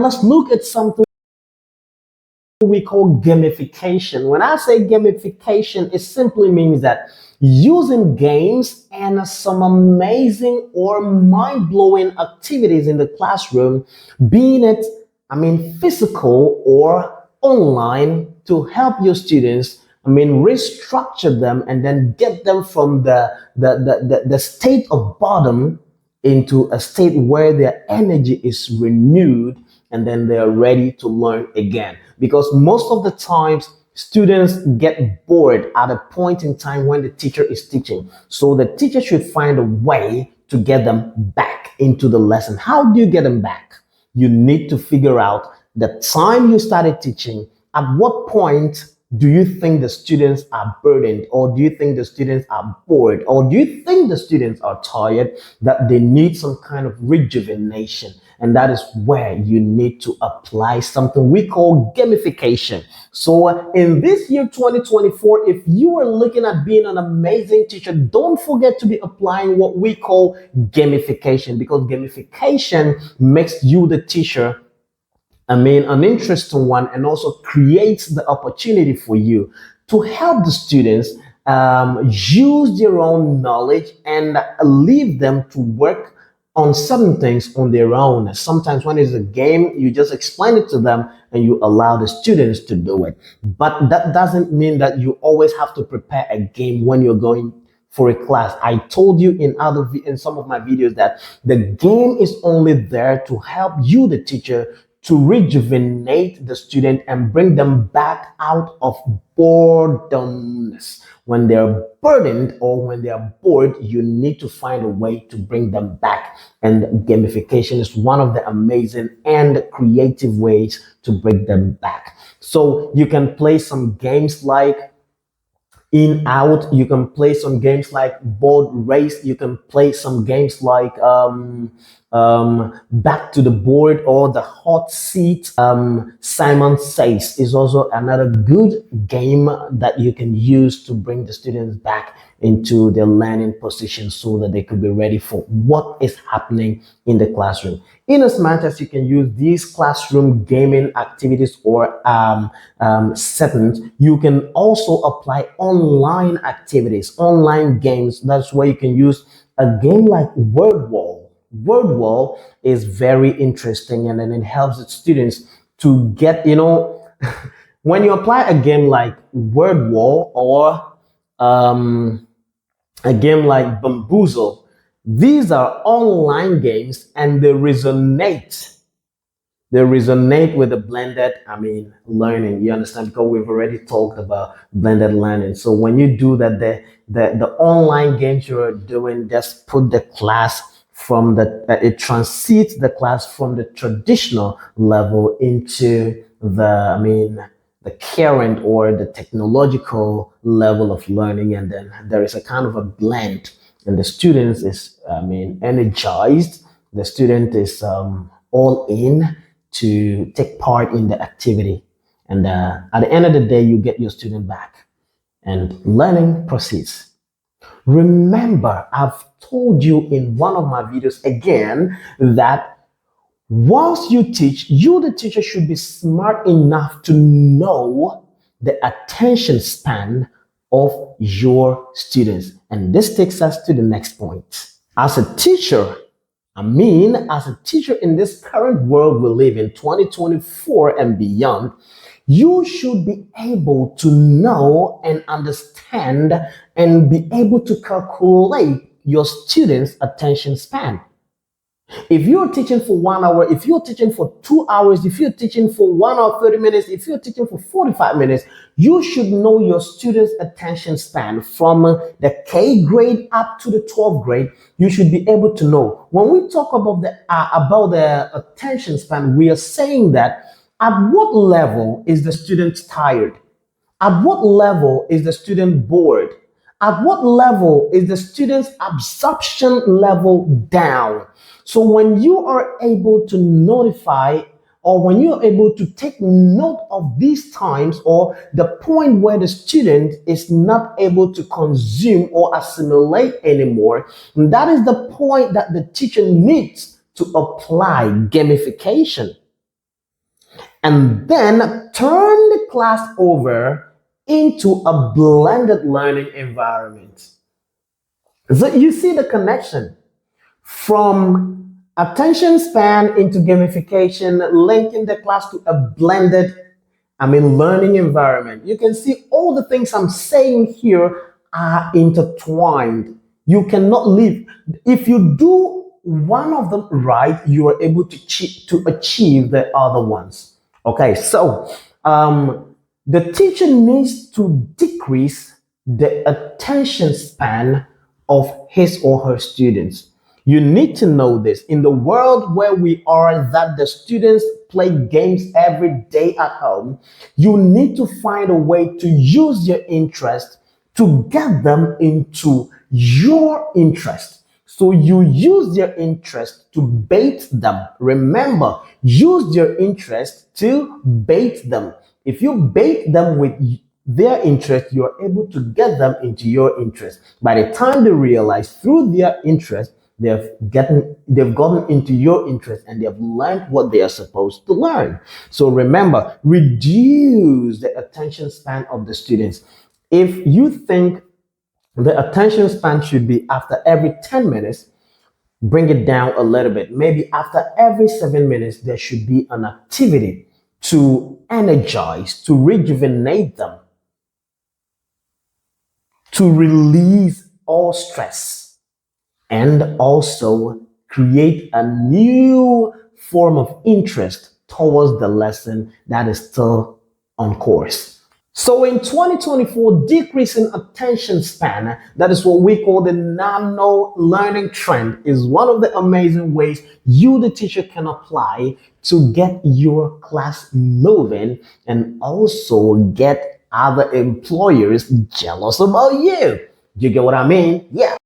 let's look at something we call gamification. When I say gamification, it simply means that using games and some amazing or mind-blowing activities in the classroom, being it, physical or online, to help your students, restructure them and then get them from the state of boredom into a state where their energy is renewed and then they're ready to learn again. Because most of the times, students get bored at a point in time when the teacher is teaching. So the teacher should find a way to get them back into the lesson. How do you get them back? You need to figure out the time you started teaching, at what point do you think the students are burdened, or do you think the students are bored, or do you think the students are tired, that they need some kind of rejuvenation? And that is where you need to apply something we call gamification. So in this year 2024, if you are looking at being an amazing teacher, don't forget to be applying what we call gamification, because gamification makes you the teacher an interesting one, and also creates the opportunity for you to help the students use their own knowledge and leave them to work on certain things on their own. Sometimes when it's a game, you just explain it to them and you allow the students to do it. But that doesn't mean that you always have to prepare a game when you're going for a class. I told you in some of my videos that the game is only there to help you, the teacher, to rejuvenate the student and bring them back out of boredomness. When they're burdened or when they are bored, you need to find a way to bring them back. And gamification is one of the amazing and creative ways to bring them back. So you can play some games like in out, you can play some games like board race, you can play some games like back to the board or the hot seat. Simon Says is also another good game that you can use to bring the students back into their learning position so that they could be ready for what is happening in the classroom. In as much as you can use these classroom gaming activities or settings, you can also apply online activities, online games. That's where you can use a game like Word Wall. Word Wall is very interesting, and then it helps the students to get, when you apply a game like Word Wall or a game like Bamboozle, these are online games and they resonate. They resonate with the blended, learning. You understand? Because we've already talked about blended learning. So when you do that, the online games you're doing just put the class from it transits the class from the traditional level into the current or the technological level of learning, and then there is a kind of a blend, and the students is energized. The student is all in to take part in the activity, and at the end of the day, you get your student back, and learning proceeds. Remember, I've told you in one of my videos again that whilst you teach, you, the teacher, should be smart enough to know the attention span of your students. And this takes us to the next point. As a teacher, as a teacher in this current world we live in, 2024 and beyond, you should be able to know and understand and be able to calculate your students' attention span. If you're teaching for 1 hour, if you're teaching for 2 hours, if you're teaching for 1 hour, 30 minutes, if you're teaching for 45 minutes, you should know your students' attention span from the K grade up to the 12th grade. You should be able to know. When we talk about the attention span, we are saying that at what level is the student tired? At what level is the student bored? At what level is the student's absorption level down? So when you are able to notify, or when you're able to take note of these times, or the point where the student is not able to consume or assimilate anymore, that is the point that the teacher needs to apply gamification. and then turn the class over into a blended learning environment. So you see the connection from attention span into gamification, linking the class to a blended, learning environment. You can see all the things I'm saying here are intertwined. You cannot leave. If you do one of them right, you are able to achieve the other ones. Okay, so the teacher needs to decrease the attention span of his or her students. You need to know this. In the world where we are, that the students play games every day at home, you need to find a way to use your interest to get them into your interest. So you use their interest to bait them. Remember, use your interest to bait them. If you bait them with their interest, you're able to get them into your interest. By the time they realize through their interest, they've gotten into your interest and they've learned what they are supposed to learn. So remember, reduce the attention span of the students. If you think the attention span should be after every 10 minutes, bring it down a little bit. Maybe after every 7 minutes, there should be an activity to energize, to rejuvenate them, to release all stress, and also create a new form of interest towards the lesson that is still on course. So in 2024, decreasing attention span, that is what we call the nano learning trend, is one of the amazing ways you, the teacher, can apply to get your class moving and also get other employers jealous about you. You get what I mean? Yeah.